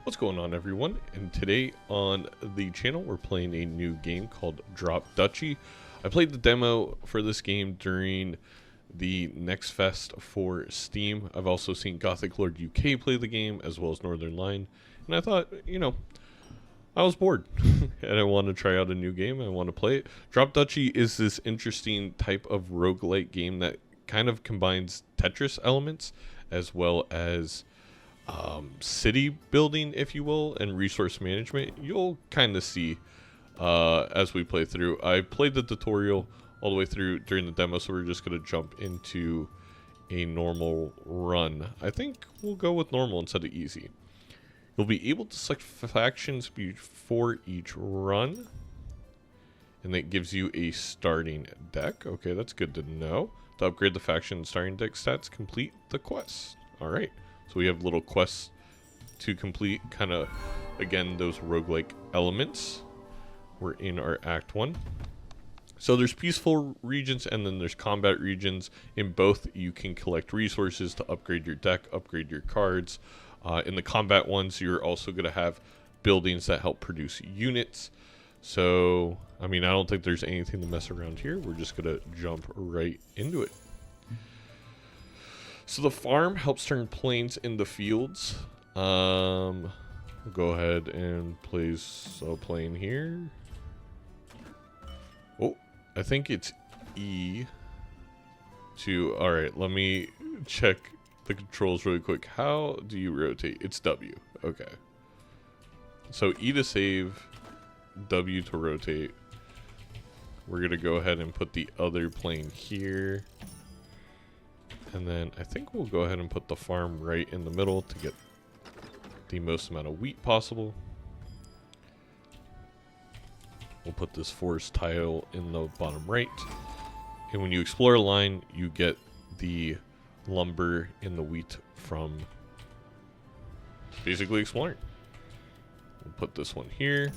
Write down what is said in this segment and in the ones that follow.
What's going on, everyone? And today on the channel we're playing a new game called Drop Duchy. I played the demo for this game during the Next Fest for Steam. I've also seen Gothic Lord UK play the game as well as Northern Line, and I thought, I was bored and I want to try out a new game. I want to play it. Drop Duchy is this interesting type of roguelike game that kind of combines Tetris elements as well as city building, if you will, and resource management. You'll kind of see as we play through. I played the tutorial all the way through during the demo, so we're just going to jump into a normal run. I think we'll go with normal instead of easy. You'll be able to select factions before each run, and that gives you a starting deck. Okay, that's good to know. To upgrade the faction starting deck stats, complete the quest. Alright, so we have little quests to complete, kind of, again, those roguelike elements. We're in our Act 1. So there's peaceful regions and then there's combat regions. In both, you can collect resources to upgrade your deck, upgrade your cards. In the combat ones, you're also going to have buildings that help produce units. So, I mean, I don't think there's anything to mess around here. We're just going to jump right into it. So the farm helps turn plains into fields. Go ahead and place a plane here. Oh, I think it's E to... Alright, let me check the controls really quick. How do you rotate? It's W. Okay. So E to save, W to rotate. We're going to go ahead and put the other plane here. And then I think we'll go ahead and put the farm right in the middle to get the most amount of wheat possible. We'll put this forest tile in the bottom right. And when you explore a line, you get the lumber in the wheat from basically exploring. We'll put this one here.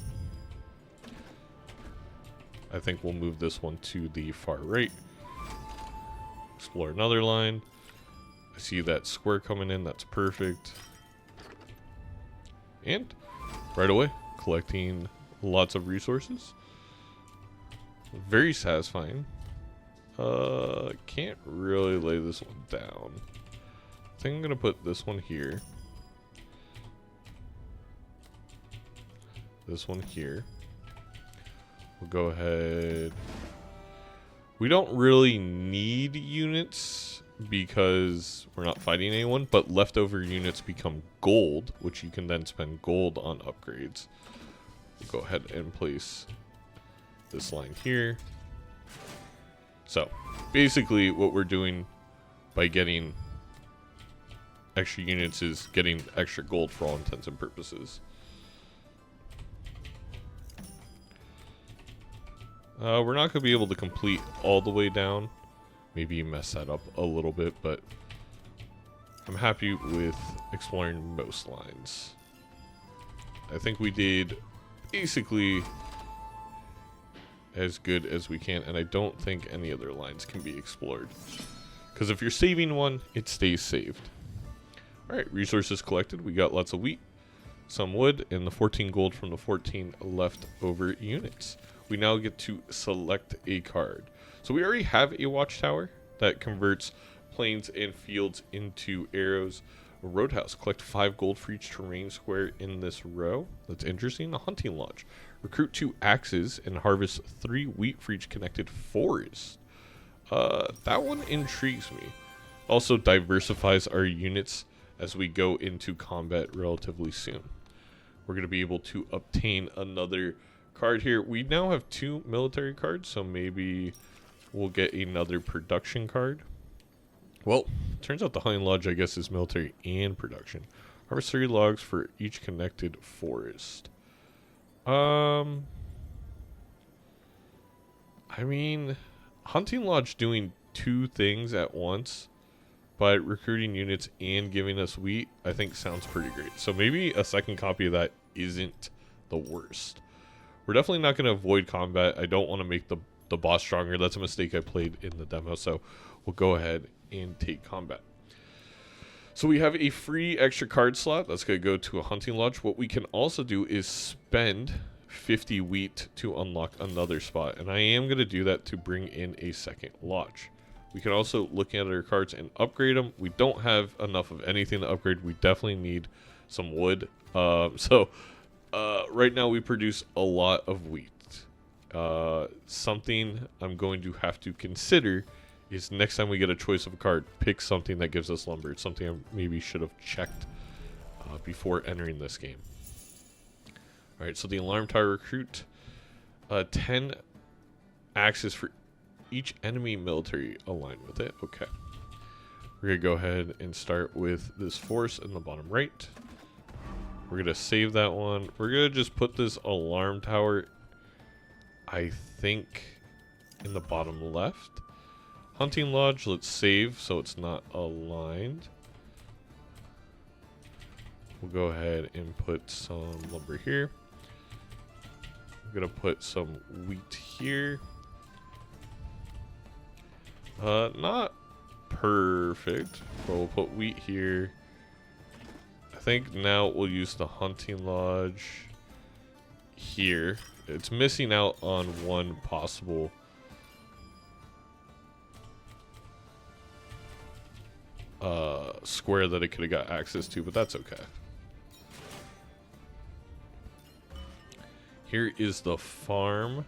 I think we'll move this one to the far right. Explore another line. I see that square coming in. That's perfect. And right away, collecting lots of resources. Very satisfying. Can't really lay this one down. I think I'm gonna put this one here. This one here. We'll go ahead. We don't really need units because we're not fighting anyone, but leftover units become gold, which you can then spend gold on upgrades. We'll go ahead and place this line here. So, basically what we're doing by getting extra units is getting extra gold for all intents and purposes. We're not going to be able to complete all the way down. Maybe mess that up a little bit, but I'm happy with exploring most lines. I think we did basically as good as we can, and I don't think any other lines can be explored. Because if you're saving one, it stays saved. Alright, resources collected. We got lots of wheat, some wood, and the 14 gold from the 14 leftover units. We now get to select a card. So we already have a watchtower that converts plains and fields into arrows. A roadhouse. Collect 5 gold for each terrain square in this row. That's interesting. A hunting lodge. Recruit 2 axes and harvest 3 wheat for each connected forest. That one intrigues me. Also diversifies our units as we go into combat relatively soon. We're going to be able to obtain another card here. We now have 2 military cards, so maybe we'll get another production card. Well, turns out the hunting lodge, I guess, is military and production. Harvest 3 logs for each connected forest. I mean, hunting lodge doing 2 things at once by recruiting units and giving us wheat, I think sounds pretty great. So maybe a second copy of that isn't the worst. We're definitely not going to avoid combat. I don't want to make the boss stronger. That's a mistake I played in the demo. So we'll go ahead and take combat. So we have a free extra card slot that's going to go to a hunting lodge. What we can also do is spend 50 wheat to unlock another spot. And I am going to do that to bring in a second lodge. We can also look at our cards and upgrade them. We don't have enough of anything to upgrade. We definitely need some wood. Right now we produce a lot of wheat. Something I'm going to have to consider is next time we get a choice of a card, pick something that gives us lumber. It's something I maybe should have checked before entering this game. Alright, so the alarm tower recruit 10 axes for each enemy military aligned with it. Okay. We're going to go ahead and start with this force in the bottom right. We're going to save that one. We're going to just put this alarm tower, I think, in the bottom left. Hunting lodge, let's save so it's not aligned. We'll go ahead and put some lumber here. I'm going to put some wheat here. Not perfect, but we'll put wheat here. I think now we'll use the hunting lodge here. It's missing out on one possible square that it could have got access to, but that's okay. Here is the farm.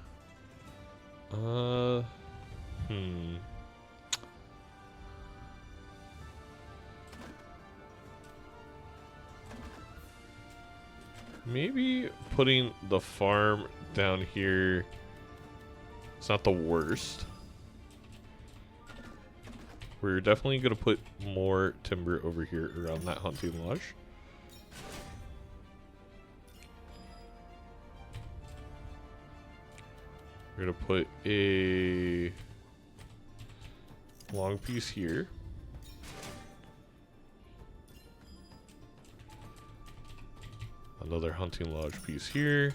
Maybe putting the farm down here, it's not the worst. We're definitely going to put more timber over here around that hunting lodge. We're going to put a long piece here. Another hunting lodge piece here.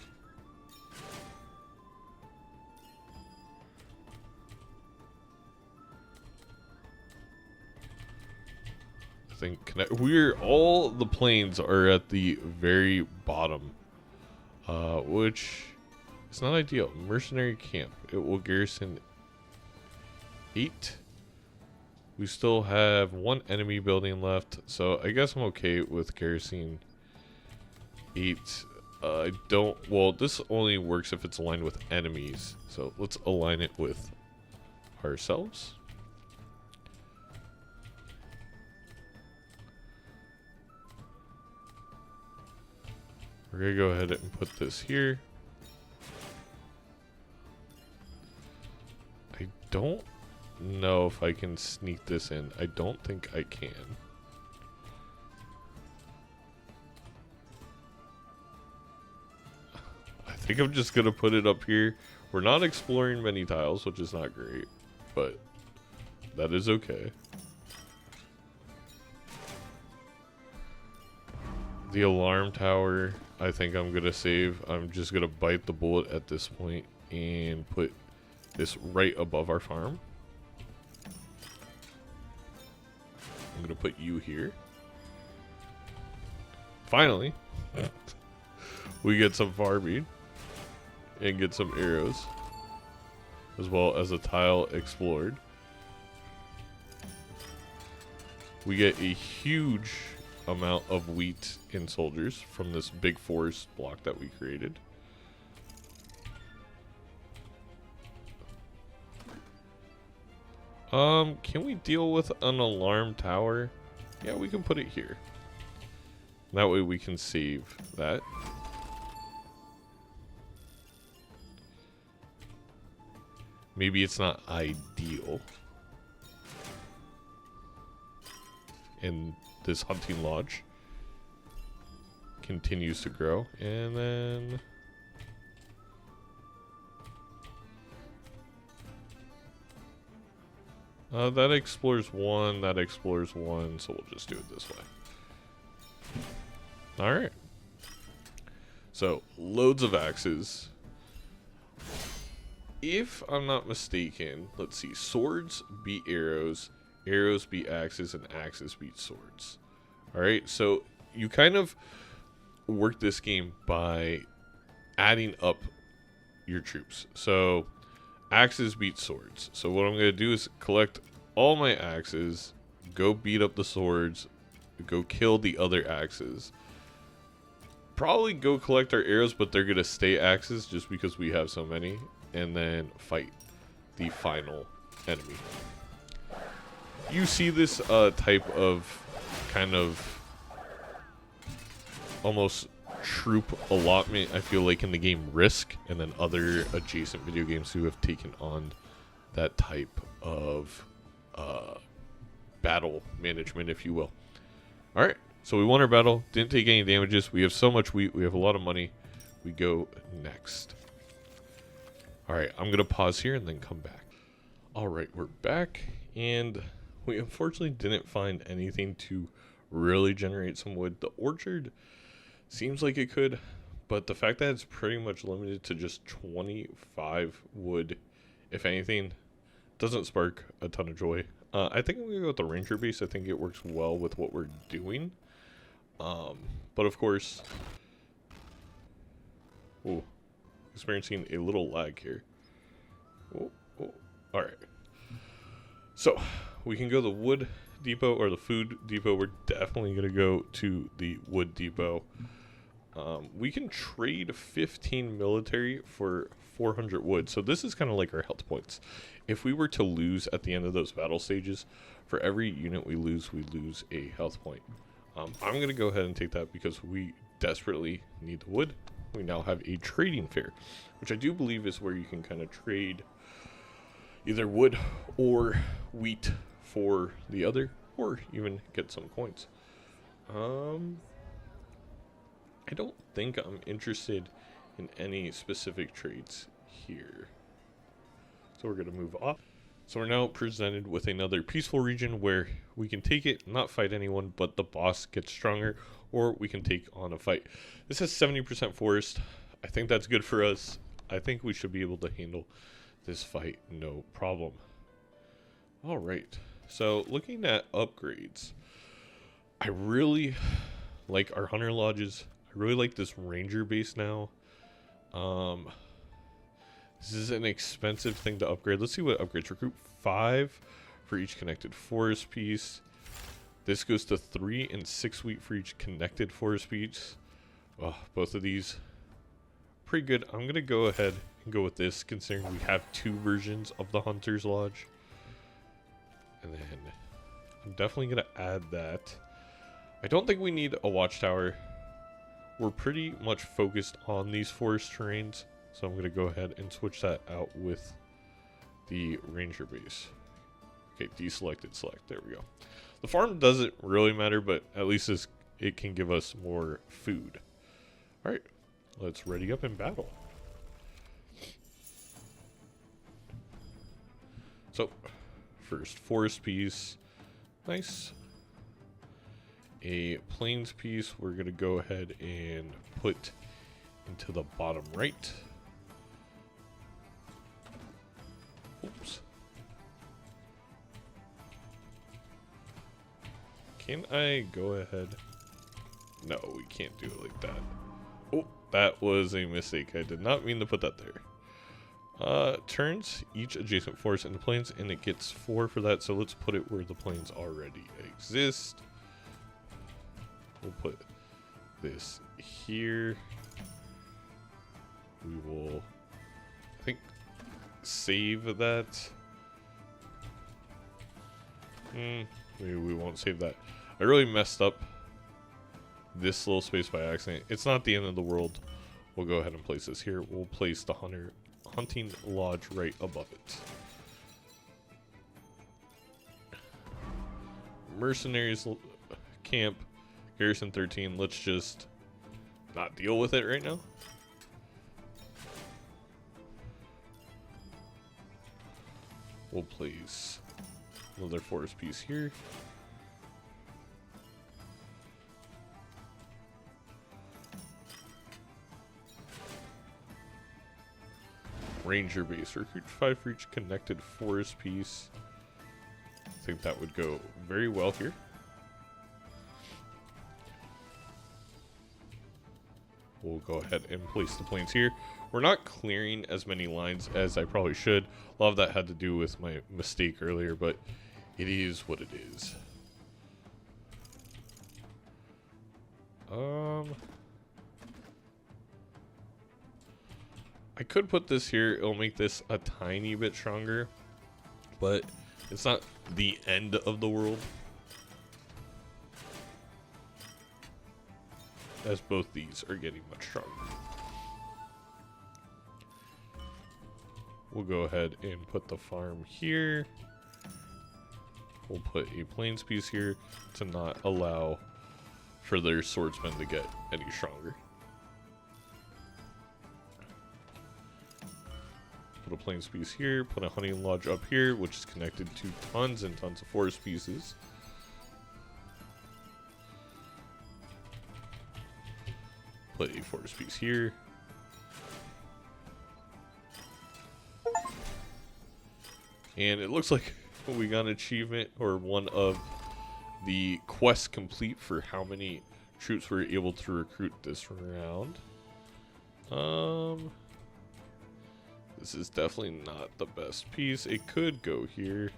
I think all the planes are at the very bottom, which is not ideal. Mercenary camp. It will garrison 8. We still have 1 enemy building left, so I guess I'm okay with garrisoning 8. Well, this only works if it's aligned with enemies, so let's align it with ourselves. We're gonna go ahead and put this here. I don't know if I can sneak this in. I don't think I can. I think I'm just gonna put it up here. We're not exploring many tiles, which is not great, but that is okay. The alarm tower, I think I'm gonna save. I'm just gonna bite the bullet at this point and put this right above our farm. I'm gonna put you here. Finally, we get some farming and get some arrows, as well as a tile explored. We get a huge amount of wheat and soldiers from this big forest block that we created. Can we deal with an alarm tower? Yeah, we can put it here. That way we can save that. Maybe it's not ideal. And this hunting lodge continues to grow, and then that explores 1, that explores 1, so we'll just do it this way. Alright. So, loads of axes. If I'm not mistaken, let's see, swords beat arrows, arrows beat axes, and axes beat swords. All right, so you kind of work this game by adding up your troops. So axes beat swords. So what I'm going to do is collect all my axes, go beat up the swords, go kill the other axes. Probably go collect our arrows, but they're going to stay axes just because we have so many. And then fight the final enemy. You see this type of kind of almost troop allotment, I feel like, in the game Risk, and then other adjacent video games who have taken on that type of battle management, if you will. Alright, so we won our battle, didn't take any damages, we have so much wheat, we have a lot of money. We go next. Alright, I'm going to pause here and then come back. Alright, we're back, and we unfortunately didn't find anything to really generate some wood. The orchard seems like it could, but the fact that it's pretty much limited to just 25 wood, if anything, doesn't spark a ton of joy. I think I'm going to go with the ranger base. I think it works well with what we're doing. But of course, oh, experiencing a little lag here. Oh, alright. So, we can go the wood depot or the food depot. We're definitely going to go to the wood depot. We can trade 15 military for 400 wood. So this is kind of like our health points. If we were to lose at the end of those battle stages, for every unit we lose a health point. I'm going to go ahead and take that because we desperately need the wood. We now have a trading fair, which I do believe is where you can kind of trade either wood or wheat for the other, or even get some coins. I don't think I'm interested in any specific trades here. So we're going to move off. So we're now presented with another peaceful region where we can take it, not fight anyone, but the boss gets stronger, or we can take on a fight. This has 70% forest. I think that's good for us. I think we should be able to handle this fight no problem. All right. So looking at upgrades, I really like our hunter lodges. I really like this ranger base now. This is an expensive thing to upgrade. Let's see what upgrades. Recruit 5 for each connected forest piece. This goes to 3 and 6 wheat for each connected forest piece. Oh, both of these pretty good. I'm gonna go ahead and go with this, considering we have 2 versions of the hunter's lodge. And then I'm definitely going to add that. I don't think we need a watchtower. We're pretty much focused on these forest terrains. So I'm going to go ahead and switch that out with the ranger base. Okay, deselected, select. There we go. The farm doesn't really matter, but at least it can give us more food. Alright, let's ready up in battle. So, first forest piece, nice. A plains piece we're going to go ahead and put into the bottom right. Oops. Can I go ahead? No, we can't do it like that. Oh, that was a mistake. I did not mean to put that there. Turns each adjacent forest into plains, and it gets 4 for that, so let's put it where the plains already exist. We'll put this here. We will, I think, save that. Maybe we won't save that. I really messed up this little space by accident. It's not the end of the world. We'll go ahead and place this here. We'll place the hunting lodge right above it. Mercenaries camp, garrison 13. Let's just not deal with it right now. We'll place another forest piece here. Ranger base. Recruit 5 for each connected forest piece. I think that would go very well here. we'll go ahead and place the planes here. We're not clearing as many lines as I probably should. A lot of that had to do with my mistake earlier, but it is what it is. I could put this here. It'll make this a tiny bit stronger, but it's not the end of the world, as both these are getting much stronger. We'll go ahead and put the farm here. We'll put a plains piece here to not allow for their swordsmen to get any stronger. Put a plains piece here, put a hunting lodge up here, which is connected to tons and tons of forest pieces. Put a forest piece here. And it looks like we got an achievement, or one of the quests complete for how many troops we're able to recruit this round. This is definitely not the best piece. It could go here.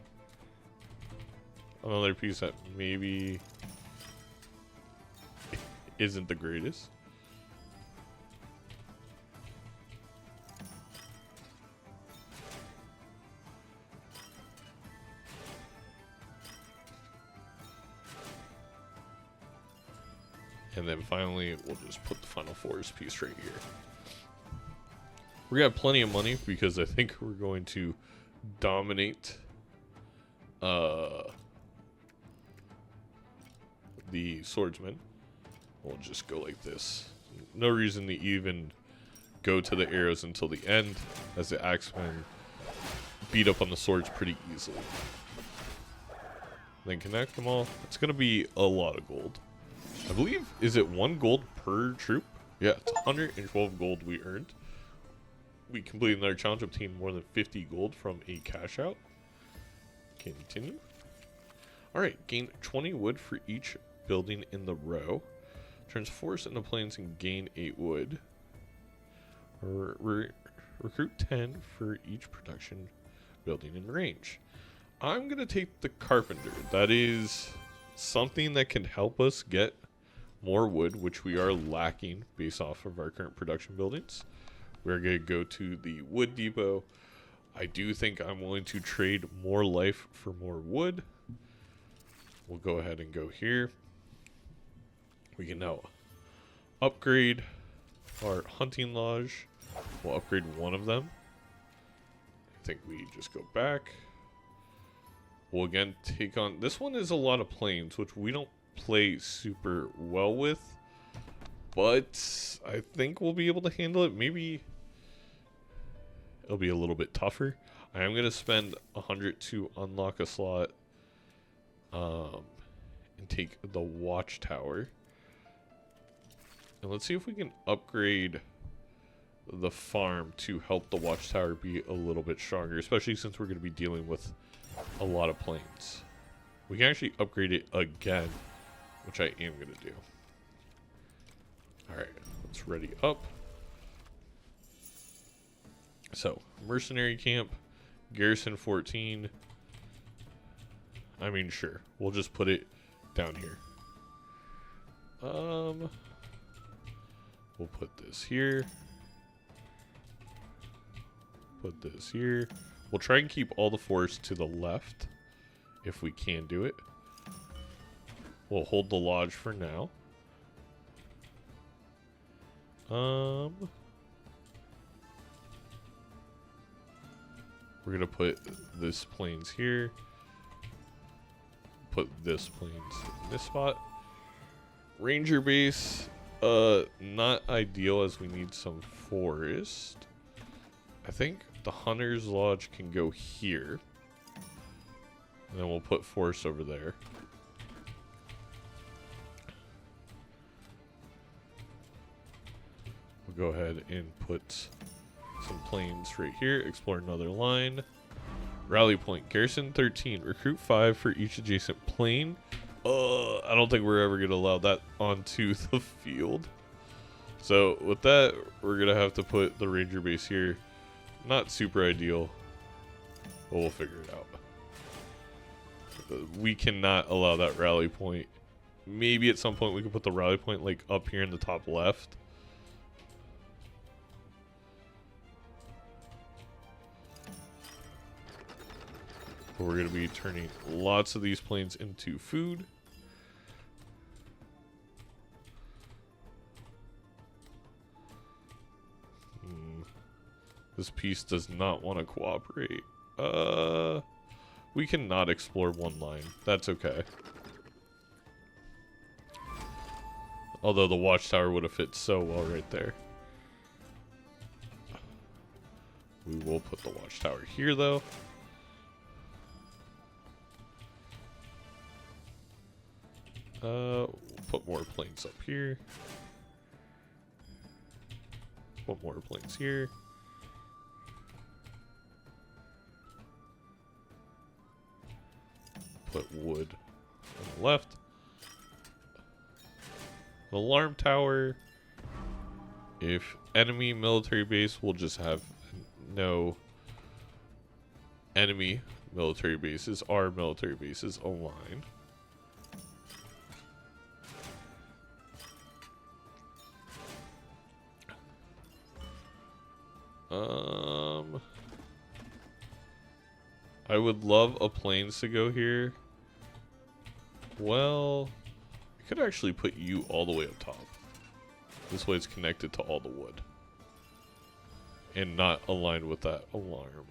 Another piece that maybe isn't the greatest. And then finally, we'll just put the final forest piece right here. We got plenty of money because I think we're going to dominate the swordsman. We'll just go like this. No reason to even go to the arrows until the end, as the axemen beat up on the swords pretty easily. Then connect them all. It's going to be a lot of gold. I believe, is it 1 gold per troop? Yeah, it's 112 gold we earned. We completed another challenge, obtained more than 50 gold from a cash out. Continue. Alright, gain 20 wood for each building in the row. Turns forest into plains and gain 8 wood. Recruit 10 for each production building in range. I'm going to take the carpenter. That is something that can help us get more wood, which we are lacking based off of our current production buildings. We're going to go to the wood depot. I do think I'm willing to trade more life for more wood. We'll go ahead and go here. We can now upgrade our hunting lodge. We'll upgrade one of them. I think we just go back. We'll again take on... This one is a lot of plains, which we don't play super well with. But I think we'll be able to handle it. Maybe it'll be a little bit tougher. I am going to spend 100 to unlock a slot and take the watchtower. And let's see if we can upgrade the farm to help the watchtower be a little bit stronger, especially since we're going to be dealing with a lot of plains. We can actually upgrade it again, which I am going to do. Alright, let's ready up. So, mercenary camp, garrison 14. I mean, sure, we'll just put it down here. We'll put this here. Put this here. We'll try and keep all the forest to the left, if we can do it. We'll hold the lodge for now. We're gonna put this plains here. Put this plains in this spot. Ranger base, not ideal as we need some forest. I think the hunter's lodge can go here. And then we'll put forest over there. We'll go ahead and put some plains right here. Explore another line. Rally point. Garrison 13. Recruit 5 for each adjacent plain. I don't think we're ever going to allow that onto the field. So with that, we're gonna have to put the ranger base here. Not super ideal, but we'll figure it out. We cannot allow that rally point. Maybe at some point we can put the rally point like up here in the top left. But we're gonna be turning lots of these planes into food. This piece does not want to cooperate. We cannot explore one line. That's okay. Although the watchtower would have fit so well right there. We will put the watchtower here though. We'll put more planes up here. Put more planes here. Put wood on the left. An alarm tower. If enemy military base, we'll just have no enemy military bases. Our military bases aligned. I would love a planes to go here. Well, I could actually put you all the way up top. This way it's connected to all the wood. And not aligned with that alarm.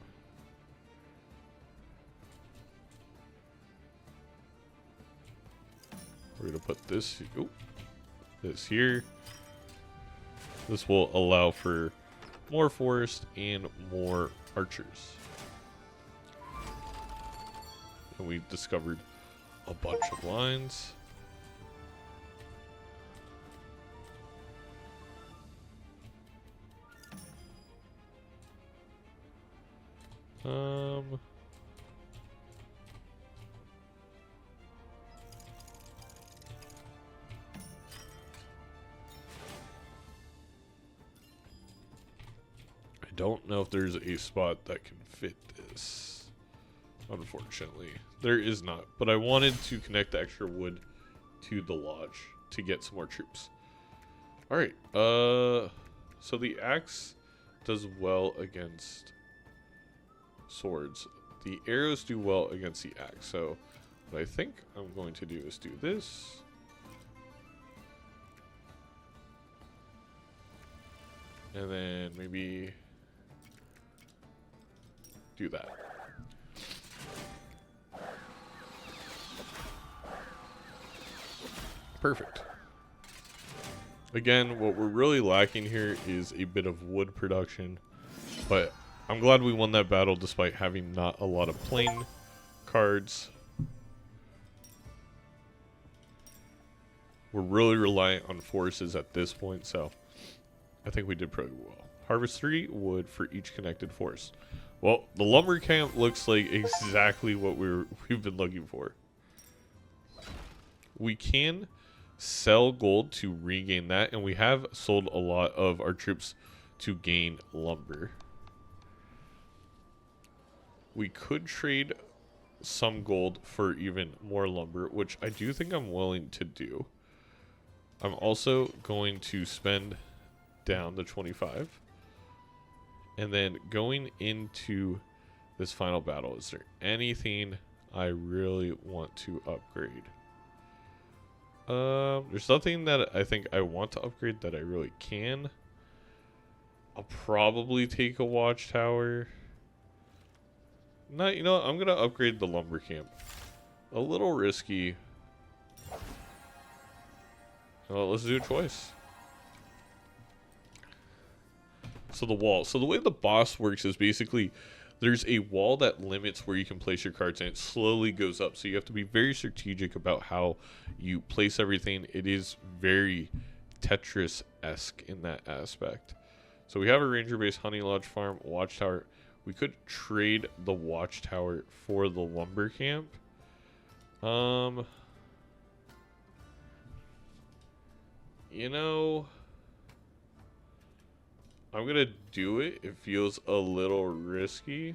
We're going to put this, this here. This will allow for more forest and more archers. And we discovered a bunch of lines. I don't know if there's a spot that can fit this. Unfortunately, there is not. But I wanted to connect the extra wood to the lodge to get some more troops. All right. So the axe does well against swords. The arrows do well against the axe. So what I think I'm going to do is do this. And then maybe do that. Perfect. Again, what we're really lacking here is a bit of wood production, but I'm glad we won that battle despite having not a lot of plane cards. We're really reliant on forces at this point, so I think we did pretty well. Harvest 3 wood for each connected forest. Well, the lumber camp looks like exactly what we've been looking for. We can sell gold to regain that, and we have sold a lot of our troops to gain lumber. We could trade some gold for even more lumber, which I do think I'm willing to do. I'm also going to spend down the 25. And then going into this final battle, is there anything I really want to upgrade? There's nothing that I think I want to upgrade that I really can. I'll probably take a watchtower. No, you know what? I'm gonna upgrade the lumber camp. A little risky. Well, let's do a choice. So the wall. So the way the boss works is basically there's a wall that limits where you can place your cards, and it slowly goes up. So you have to be very strategic about how you place everything. It is very Tetris-esque in that aspect. So we have a ranger base, honey lodge farm, watchtower. We could trade the watchtower for the lumber camp. You know, I'm going to do it. It feels a little risky.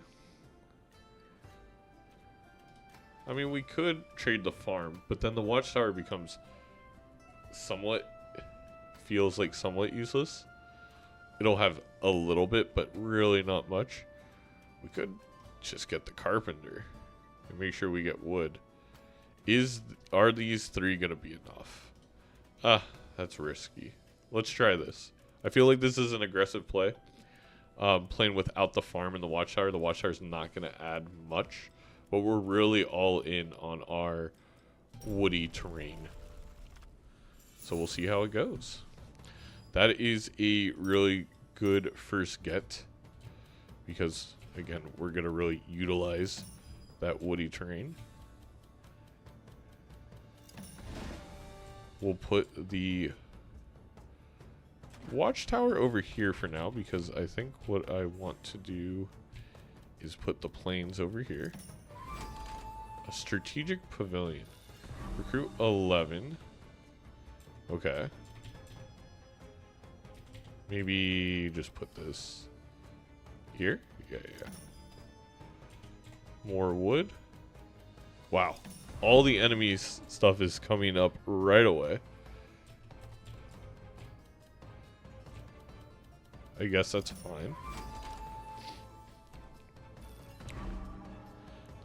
I mean, we could trade the farm, but then the watchtower becomes feels like somewhat useless. It'll have a little bit, but really not much. We could just get the carpenter and make sure we get wood. Are these 3 gonna be enough? Ah, that's risky. Let's try this. I feel like this is an aggressive play. Playing without the farm and the watchtower. The watchtower's not gonna add much, but we're really all in on our woody terrain. So we'll see how it goes. That is a really good first get, because again, we're gonna really utilize that woody terrain. We'll put the watchtower over here for now, because I think what I want to do is put the plains over here. A strategic pavilion. Recruit 11. Okay. Maybe just put this here. Yeah. More wood. Wow. All the enemies stuff is coming up right away. I guess that's fine.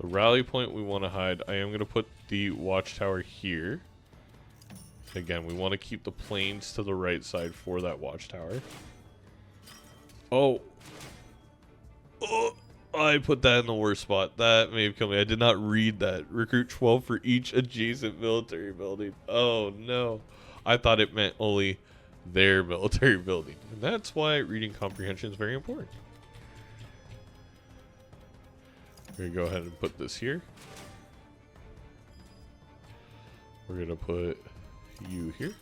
The rally point we want to hide. I am going to put the watchtower here. Again, we want to keep the plains to the right side for that watchtower. Oh, I put that in the worst spot. That may have killed me. I did not read that. Recruit 12 for each adjacent military building. Oh, no. I thought it meant only their military building. And that's why reading comprehension is very important. We're going to go ahead and put this here. We're going to put you here.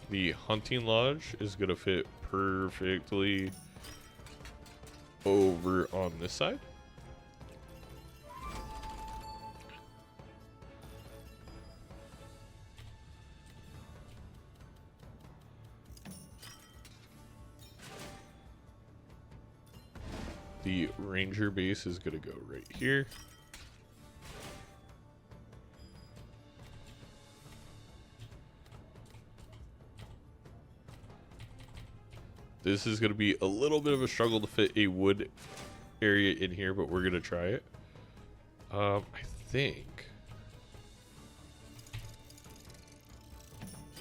The hunting lodge is going to fit perfectly over on this side. The ranger base is going to go right here. This is going to be a little bit of a struggle to fit a wood area in here, but we're going to try it. I think.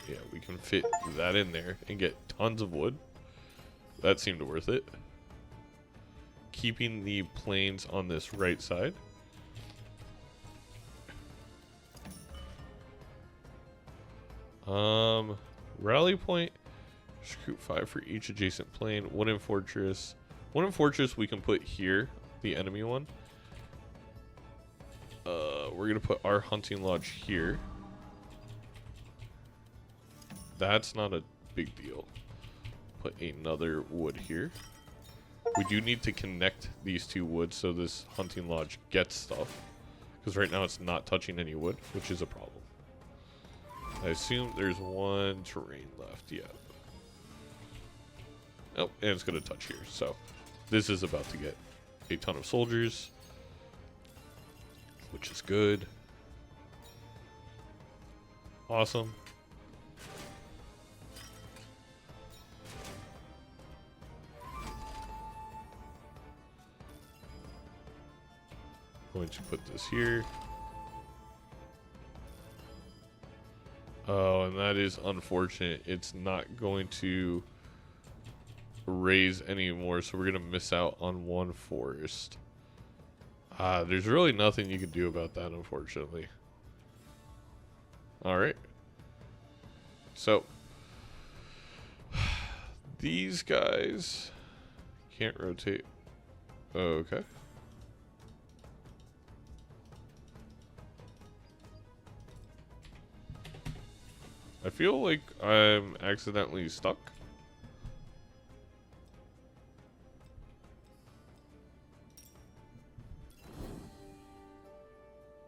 Yeah, we can fit that in there and get tons of wood. That seemed worth it. Keeping the plains on this right side. Rally point. Recruit 5 for each adjacent plane. Wooden fortress. Wooden fortress we can put here. The enemy one. We're gonna put our hunting lodge here. That's not a big deal. Put another wood here. We do need to connect these 2 woods so this hunting lodge gets stuff. Because right now it's not touching any wood, which is a problem. I assume there's 1 terrain left. Yeah. Oh, and it's going to touch here. So this is about to get a ton of soldiers, which is good. Awesome. Going to put this here. Oh, and that is unfortunate. It's not going to raise anymore, so we're going to miss out on 1 forest. There's really nothing you can do about that, unfortunately. Alright. So, these guys can't rotate. Okay. I feel like I'm accidentally stuck.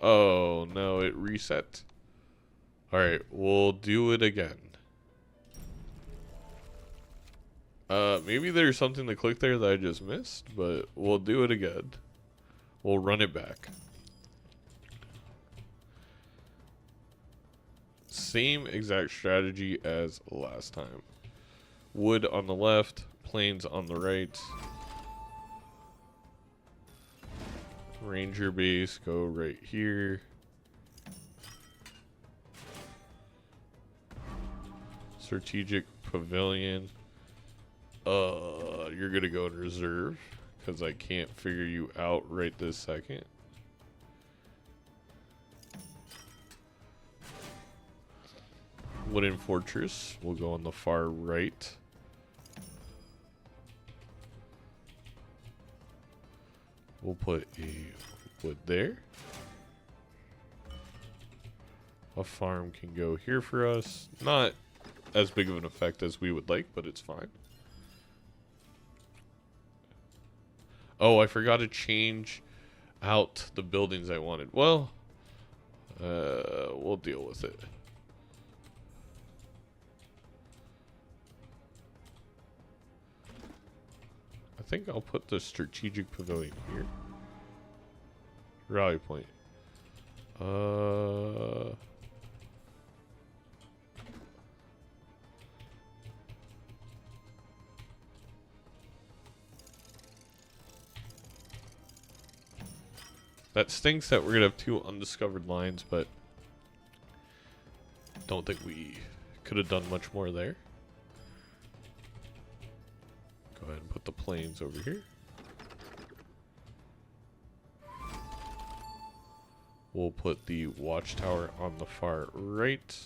Oh no, it reset. Alright, we'll do it again. Maybe there's something to click there that I just missed, but we'll do it again. We'll run it back. Same exact strategy as last time. Wood on the left, plains on the right. Ranger base, go right here. Strategic pavilion. You're gonna go in reserve because I can't figure you out right this second. Wooden fortress will go on the far right. We'll put a wood there. A farm can go here for us. Not as big of an effect as we would like, but it's fine. Oh, I forgot to change out the buildings I wanted. Well, we'll deal with it. I think I'll put the strategic pavilion here. Rally point. That stinks that we're gonna have 2 undiscovered lines, but don't think we could have done much more there. Go ahead and put the plains over here. We'll put the watchtower on the far right.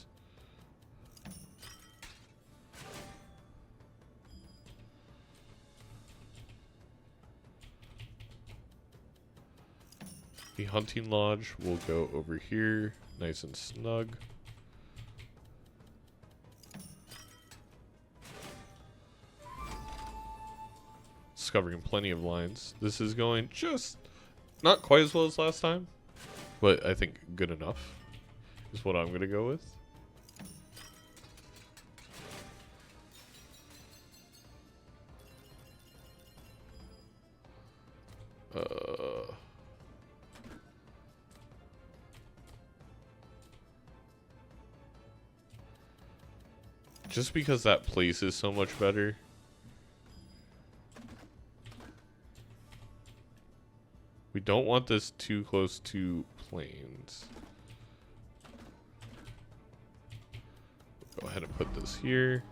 The hunting lodge will go over here, nice and snug. Discovering plenty of lines. This is going just not quite as well as last time, but I think good enough is what I'm going to go with. Just because that place is so much better. We don't want this too close to plains. Go ahead and put this here.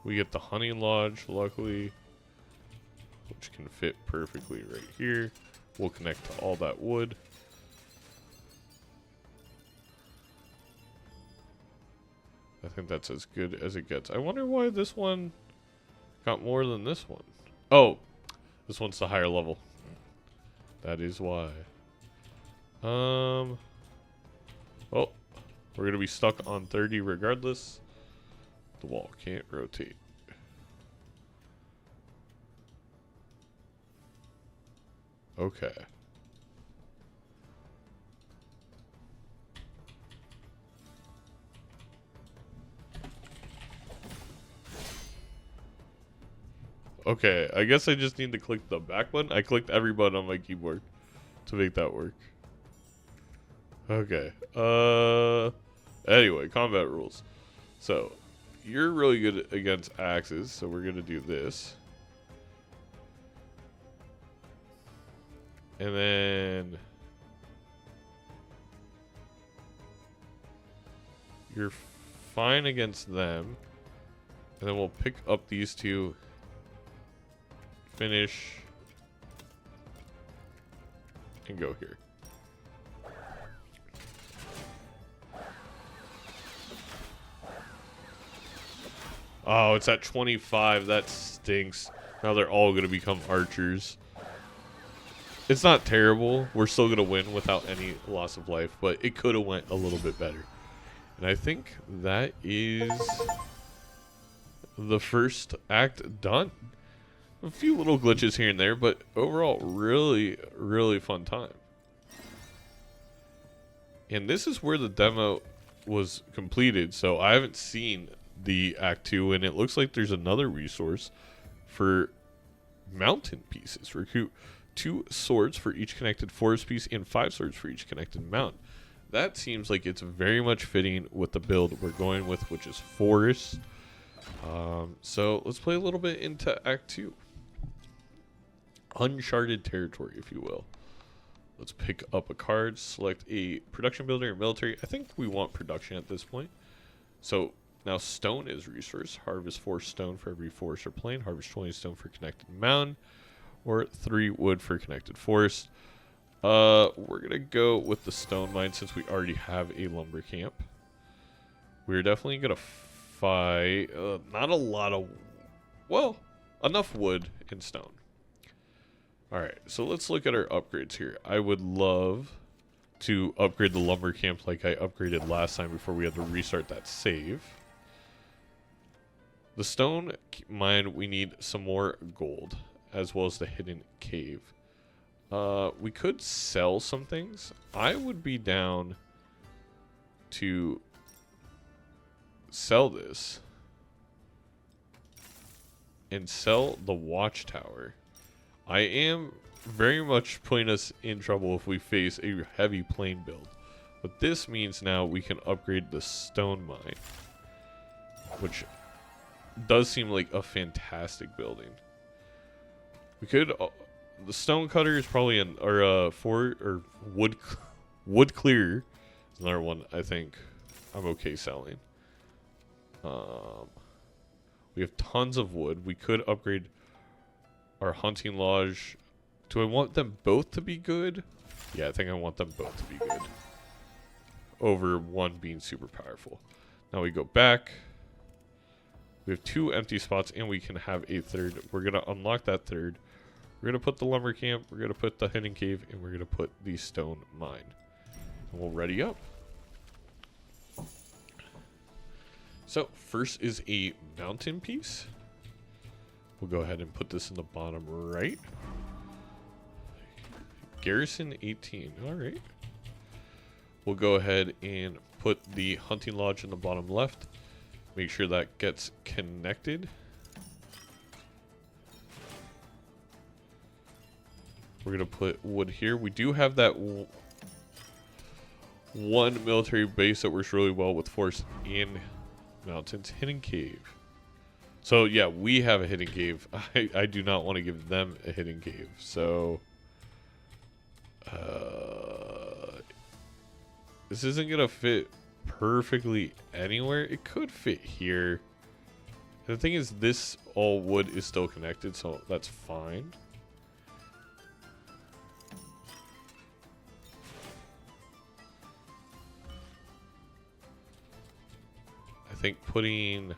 We get the hunting lodge, luckily, which can fit perfectly right here. We'll connect to all that wood. I think that's as good as it gets. I wonder why this one got more than this one. Oh, this one's the higher level. That is why. Well, we're gonna be stuck on 30 regardless. The wall can't rotate. Okay. Okay, I guess I just need to click the back button. I clicked every button on my keyboard to make that work. Okay. Anyway, combat rules. So, you're really good against axes, so we're gonna do this. And then you're fine against them. And then we'll pick up these two. Finish. And go here. Oh, it's at 25. That stinks. Now they're all going to become archers. It's not terrible. We're still going to win without any loss of life, but it could have went a little bit better. And I think that is the first act done. A few little glitches here and there, but overall, really, really fun time. And this is where the demo was completed, so I haven't seen the Act 2, and it looks like there's another resource for mountain pieces. Recruit 2 swords for each connected forest piece and 5 swords for each connected mountain. That seems like it's very much fitting with the build we're going with, which is forest. So let's play a little bit into Act 2. Uncharted territory, if you will. Let's pick up a card, select a production builder or military. I think we want production at this point. So now stone is resource. Harvest 4 stone for every forest or plain. Harvest 20 stone for connected mountain. Or 3 wood for connected forest. We're going to go with the stone mine since we already have a lumber camp. We're definitely going to fight not a lot of, well, enough wood and stone. Alright, so let's look at our upgrades here. I would love to upgrade the lumber camp like I upgraded last time before we had to restart that save. The stone mine, we need some more gold, as well as the hidden cave. We could sell some things. I would be down to sell this and sell the watchtower. I am very much putting us in trouble if we face a heavy plain build. But this means now we can upgrade the stone mine, which does seem like a fantastic building. We could the stone cutter is probably an wood clearer is another one I think I'm okay selling. We have tons of wood. We could upgrade our hunting lodge. Do I want them both to be good? Yeah, I think I want them both to be good. Over one being super powerful. Now we go back. We have 2 empty spots and we can have a third. We're going to unlock that third. We're going to put the lumber camp. We're going to put the hidden cave. And we're going to put the stone mine. And we'll ready up. So first is a mountain piece. We'll go ahead and put this in the bottom right. Garrison 18. Alright. We'll go ahead and put the hunting lodge in the bottom left. Make sure that gets connected. We're going to put wood here. We do have that one military base that works really well with forest and mountains. Hidden cave. So yeah, we have a hidden cave. I do not want to give them a hidden cave. So this isn't gonna fit perfectly anywhere. It could fit here. And the thing is, this all wood is still connected, so that's fine. I think putting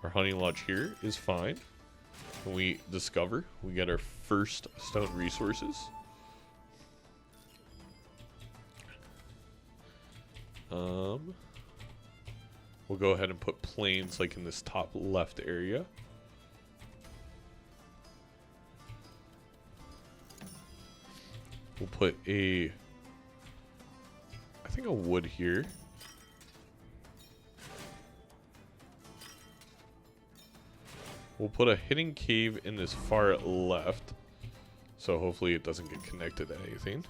our hunting lodge here is fine. When we discover, we get our first stone resources. We'll go ahead and put plains like in this top left area. We'll put I think a wood here. We'll put a hidden cave in this far left. So hopefully it doesn't get connected to anything.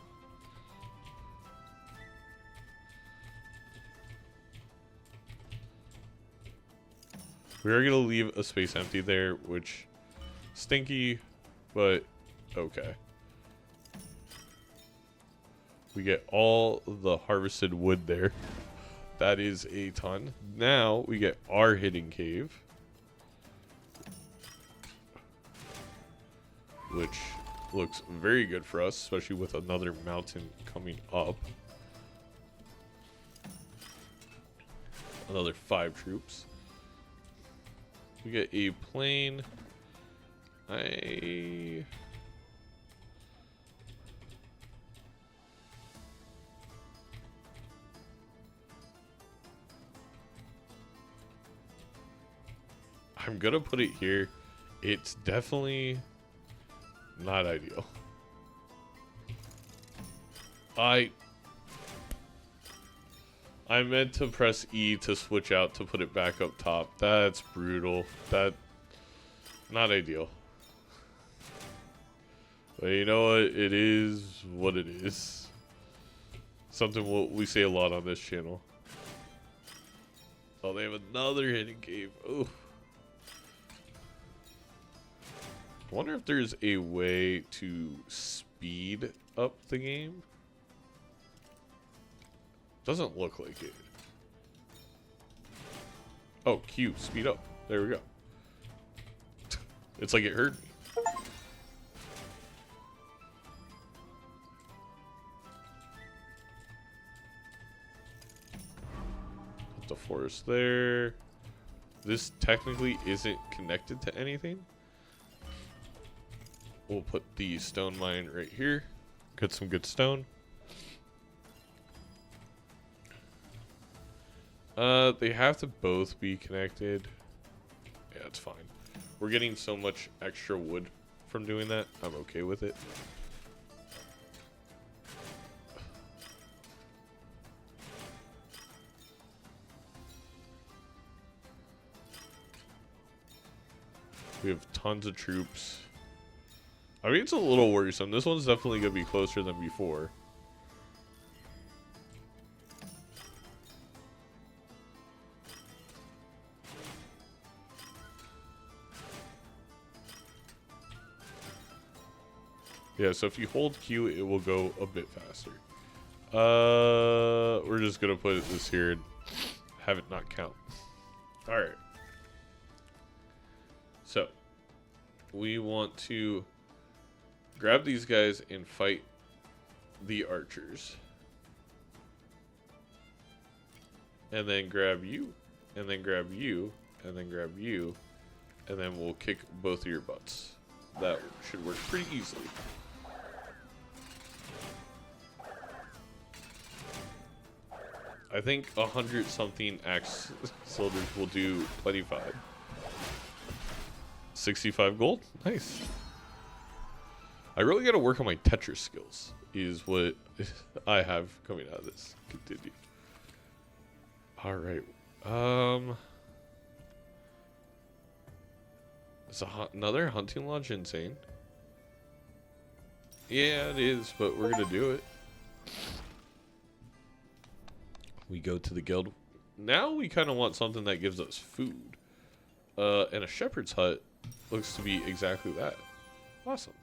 We are going to leave a space empty there, which stinky, but okay. We get all the harvested wood there. That is a ton. Now we get our hidden cave, which looks very good for us, especially with another mountain coming up. Another 5 troops. We get a plane. I'm gonna put it here. It's definitely not ideal. I meant to press E to switch out to put it back up top. That's brutal. That not ideal. But you know what? It is what it is. Something we say a lot on this channel. Oh, they have another hidden cave. Oh. I wonder if there's a way to speed up the game. Doesn't look like it. Oh, Q, speed up. There we go. It's like it heard me. Put the forest there. This technically isn't connected to anything. We'll put the stone mine right here. Get some good stone. They have to both be connected. Yeah, it's fine. We're getting so much extra wood from doing that. I'm okay with it. We have tons of troops. I mean, it's a little worrisome. This one's definitely going to be closer than before. Yeah, so if you hold Q, it will go a bit faster. We're just going to put this here and have it not count. Alright. So, we want to grab these guys and fight the archers. And then grab you, and then grab you, and then grab you, and then we'll kick both of your butts. That should work pretty easily. I think 100-something axe soldiers will do plenty fine. 65 gold? Nice. I really gotta work on my Tetris skills, is what I have coming out of this. Continue. Alright. Is another hunting lodge insane? Yeah, it is, but we're gonna do it. We go to the guild. Now we kind of want something that gives us food. And a shepherd's hut looks to be exactly that. Awesome.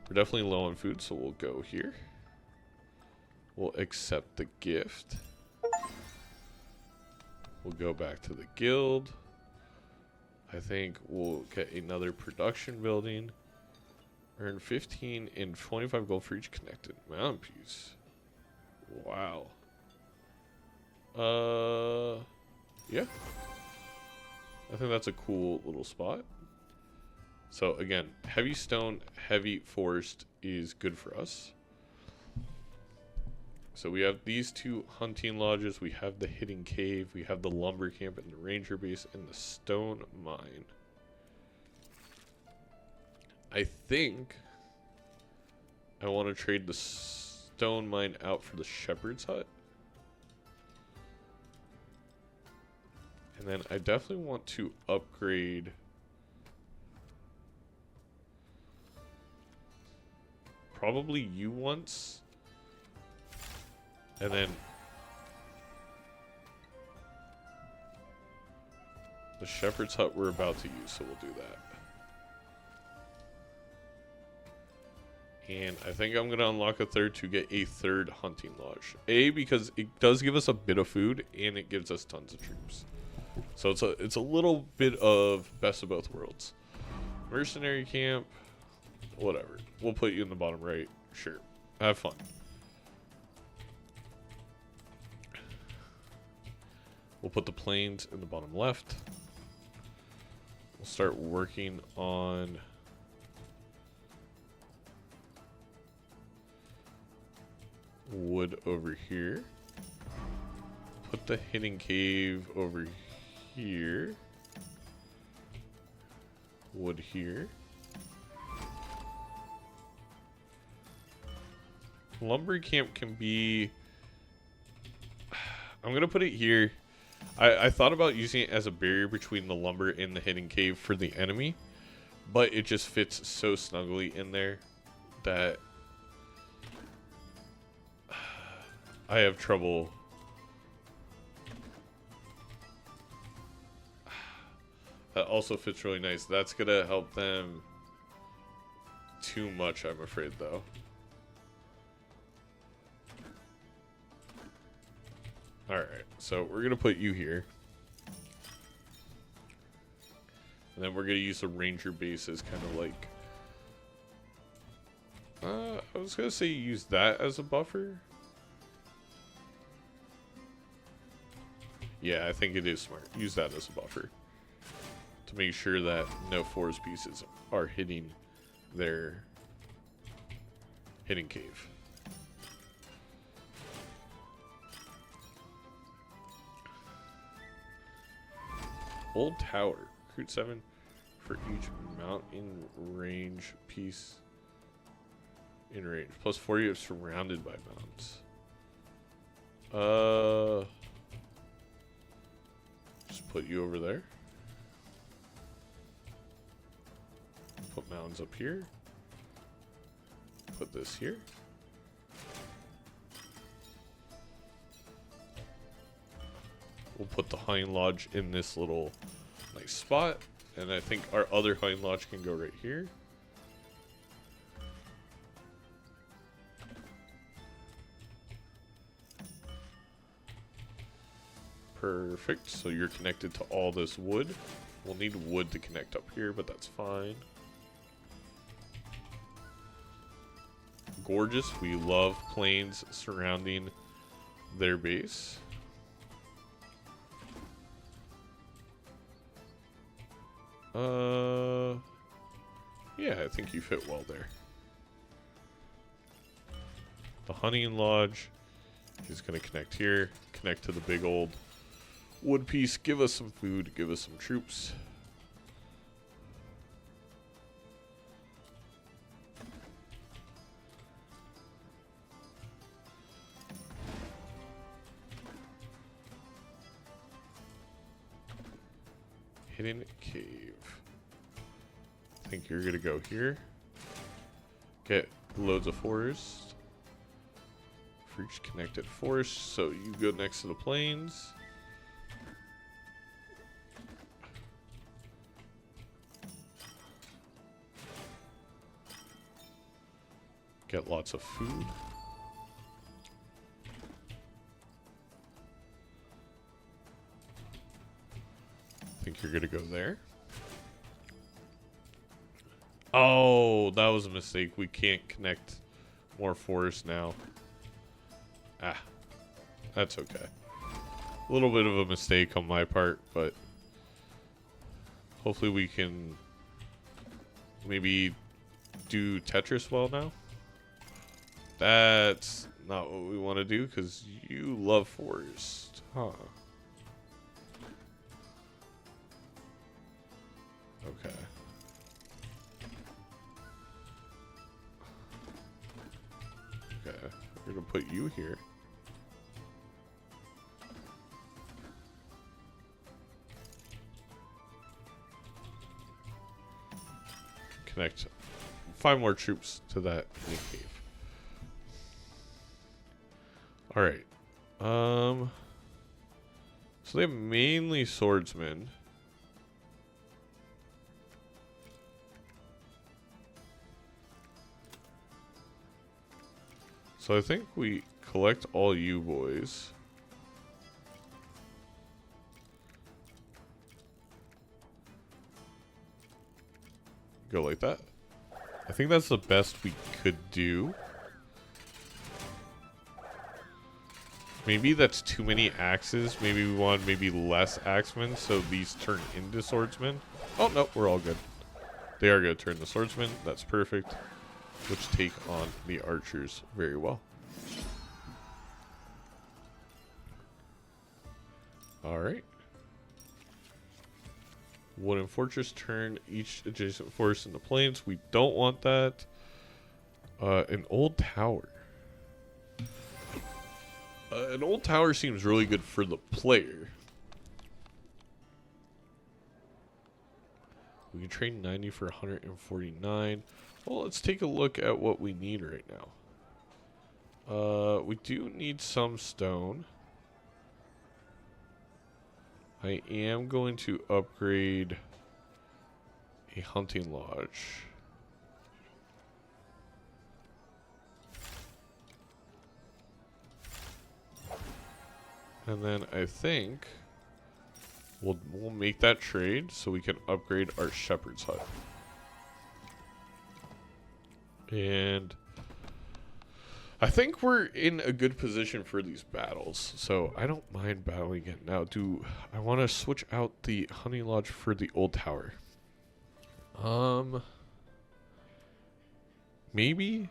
We're definitely low on food, so we'll go here. We'll accept the gift. We'll go back to the guild. I think we'll get another production building. Earn 15 and 25 gold for each connected mountain piece. Wow. Yeah. I think that's a cool little spot. So again, heavy stone, heavy forest is good for us. So we have these two hunting lodges, we have the hidden cave, we have the lumber camp and the ranger base and the stone mine. I think I want to trade the stone mine out for the shepherd's hut. And then I definitely want to upgrade probably you once. And then the shepherd's hut we're about to use, so we'll do that. And I think I'm going to unlock a third to get a third hunting lodge. A, because it does give us a bit of food, and it gives us tons of troops. So it's a little bit of best of both worlds. Mercenary camp, whatever. We'll put you in the bottom right. Sure. Have fun. We'll put the plains in the bottom left. We'll start working on wood over here. Put the hidden cave over here. Wood here. Lumber camp can be I'm going to put it here. I thought about using it as a barrier between the lumber and the hidden cave for the enemy, but it just fits so snugly in there that I have trouble. That also fits really nice. That's going to help them too much, I'm afraid, though. Alright, so we're going to put you here. And then we're going to use the ranger base as kind of like... I was going to say use that as a buffer. Yeah, I think it is smart. Use that as a buffer. To make sure that no forest pieces are hitting their hidden cave. Old tower. Recruit 7 for each mountain range piece in range. Plus 4 you are surrounded by mountains. Just put you over there. Put mountains up here. Put this here. We'll put the hunting lodge in this little nice spot. And I think our other hunting lodge can go right here. Perfect. So you're connected to all this wood. We'll need wood to connect up here, but that's fine. Gorgeous. We love plains surrounding their base. Yeah, I think you fit well there. The hunting lodge is going to connect here, connect to the big old wood piece, give us some food, give us some troops. Hidden cave. I think you're gonna go here. Get loads of forest. For each connected forest, so you go next to the plains. Get lots of food. I think you're gonna go there. Oh, that was a mistake. We can't connect more forest now. Ah, that's okay. A little bit of a mistake on my part, but hopefully we can maybe do Tetris well now. That's not what we want to do because you love forest, huh? Okay. Okay, we're gonna put you here. Connect 5 more troops to that main cave. All right. So they have mainly swordsmen. So I think we collect all you boys. Go like that. I think that's the best we could do. Maybe that's too many axes. Maybe we want maybe less axemen so these turn into swordsmen. Oh, no, we're all good. They are going to turn to swordsmen. That's perfect. Which take on the archers very well. Alright. Wooden fortress, turn each adjacent forest into plains. We don't want that. An old tower. An old tower seems really good for the player. We can trade 90 for 149. Well, let's take a look at what we need right now. We do need some stone. I am going to upgrade a hunting lodge. And then I think we'll make that trade so we can upgrade our shepherd's hut. And I think we're in a good position for these battles, so I don't mind battling it now. I want to switch out the hunting lodge for the old tower? Maybe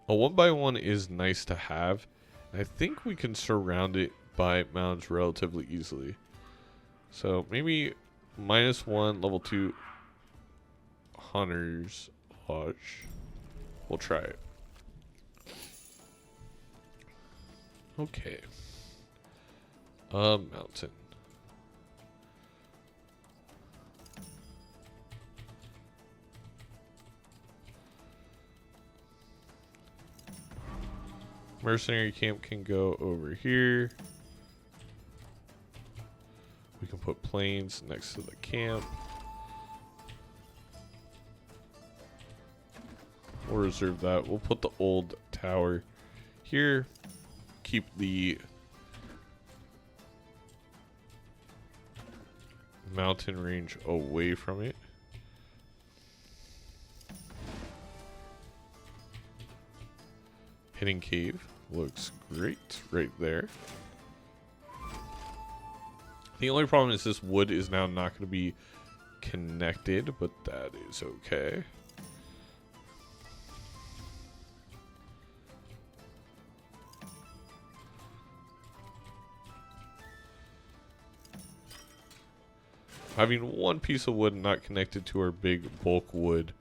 a 1x1 is nice to have. I think we can surround it by mounds relatively easily. So maybe -1 level 2 hunter's lodge. We'll try it. Okay. A mountain. Mercenary camp can go over here. We can put planes next to the camp. We'll reserve that. We'll put the old tower here. Keep the mountain range away from it. Hidden cave looks great right there. The only problem is this wood is now not going to be connected, but that is okay. Having one piece of wood not connected to our big bulk wood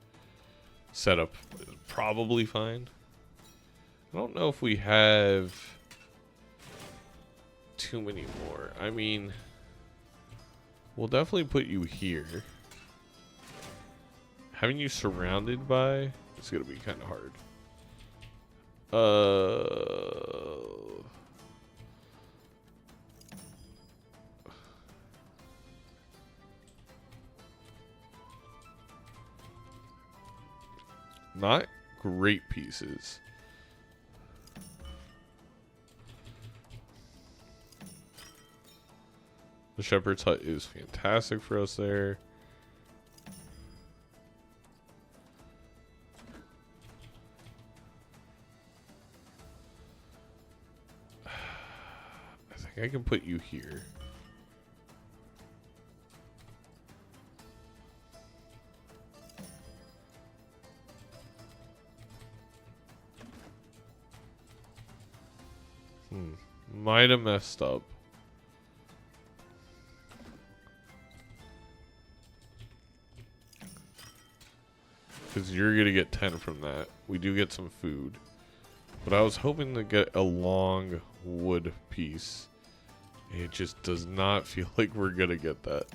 setup is probably fine. I don't know if we have too many more. I mean, we'll definitely put you here. Having you surrounded by, it's going to be kind of hard. Not great pieces. The shepherd's hut is fantastic for us there. I think I can put you here. Might have messed up. Because you're going to get 10 from that. We do get some food. But I was hoping to get a long wood piece. It just does not feel like we're going to get that.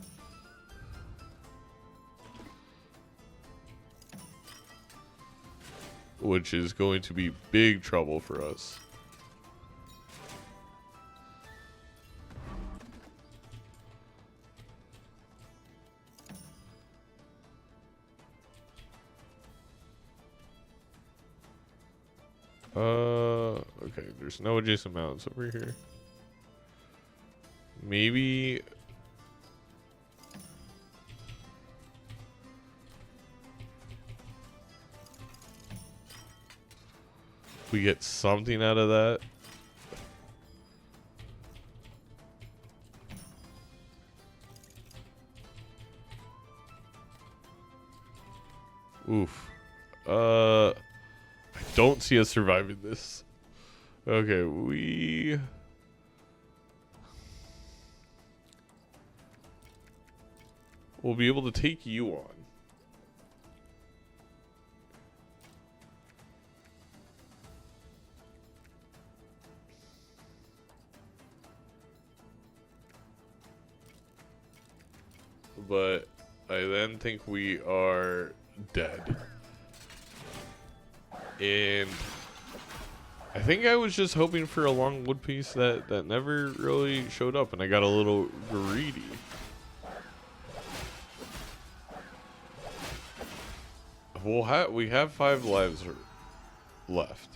Which is going to be big trouble for us. Okay, there's no adjacent mountains over here. Maybe we get something out of that. Oof. I don't see us surviving this. Okay, we'll be able to take you on. but I then think we are dead. And I think I was just hoping for a long wood piece that never really showed up, and I got a little greedy. We have 5 lives left.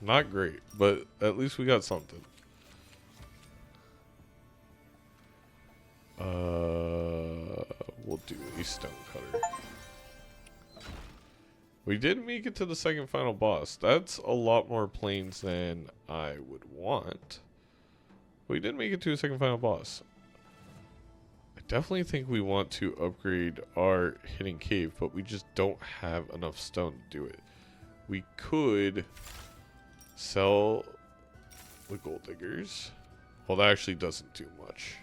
Not great, but at least we got something. We'll do a stone cutter. We did make it to the second final boss. That's a lot more planes than I would want. We did make it to a second final boss. I definitely think we want to upgrade our hidden cave, but we just don't have enough stone to do it. We could sell the gold diggers. Well, that actually doesn't do much.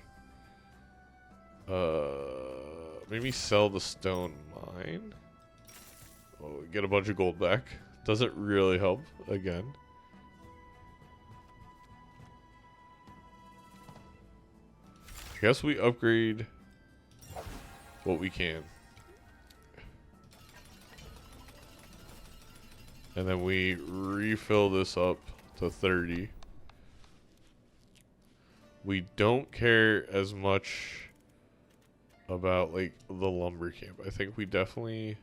Maybe sell the stone mine. Oh, we get a bunch of gold back. Doesn't really help again. I guess we upgrade what we can. And then we refill this up to 30. We don't care as much about like the lumber camp. I think we definitely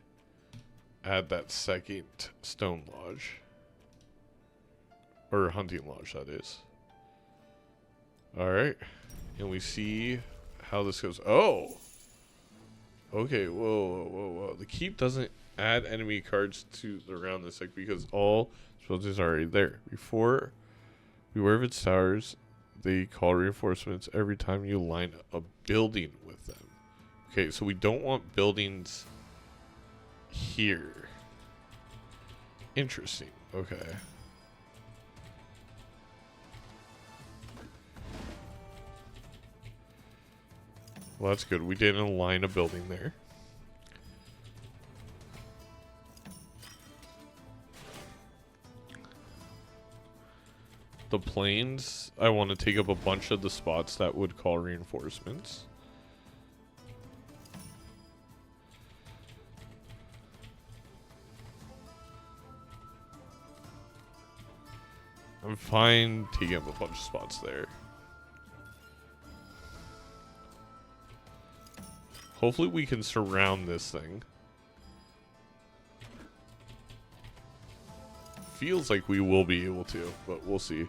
add that second stone lodge. Or hunting lodge, that is. Alright. And we see how this goes. Oh! Okay, whoa. The keep doesn't add enemy cards to around this deck because all specialties are already there. Before we wear its towers, they call reinforcements every time you line a building with them. Okay, so we don't want buildings here. Interesting. Okay. Well, that's good. We didn't align a building there. The plains, I want to take up a bunch of the spots that would call reinforcements. I'm fine taking up a bunch of spots there. Hopefully we can surround this thing. Feels like we will be able to, but we'll see.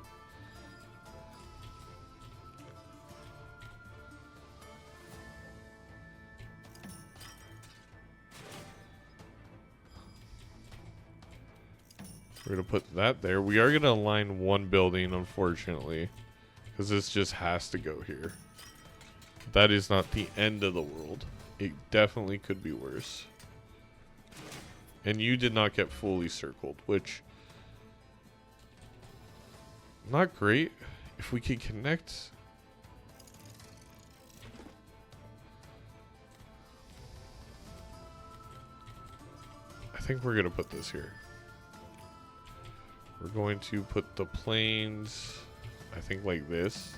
We're going to put that there. We are going to align one building, unfortunately, because this just has to go here. That is not the end of the world. It definitely could be worse. And you did not get fully circled, which... not great. If we can connect... I think we're going to put this here. We're going to put the planes, I think like this.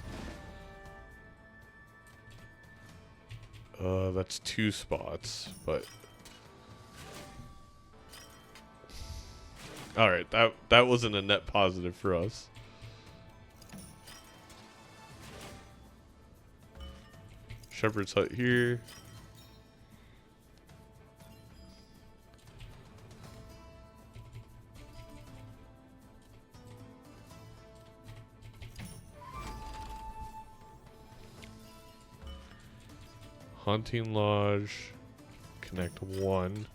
That's 2 spots, but... Alright, that wasn't a net positive for us. Shepherd's hut here. Hunting lodge. Connect 1.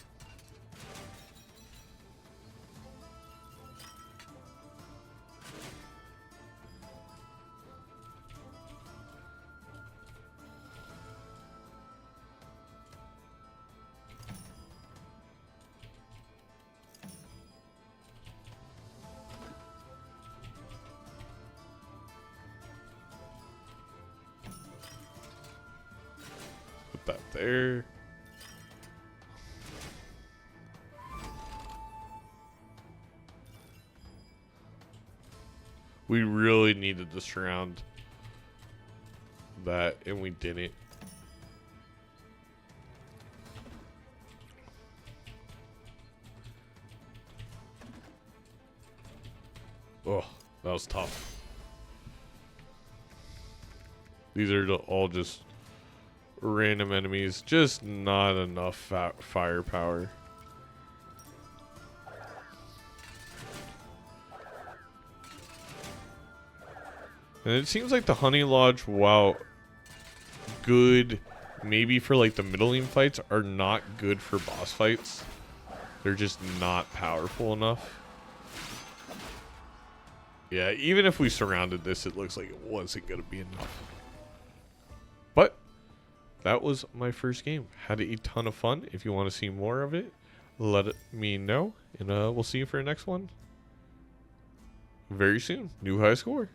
Put that there. We really needed to surround that, and we didn't. Oh, that was tough. These are all just random enemies. Just not enough firepower. And it seems like the Honey Lodge, while good maybe for like the middling fights, are not good for boss fights. They're just not powerful enough. Yeah, even if we surrounded this, it looks like it wasn't going to be enough. But that was my first game. Had a ton of fun. If you want to see more of it, let me know. And we'll see you for the next one very soon. New high score.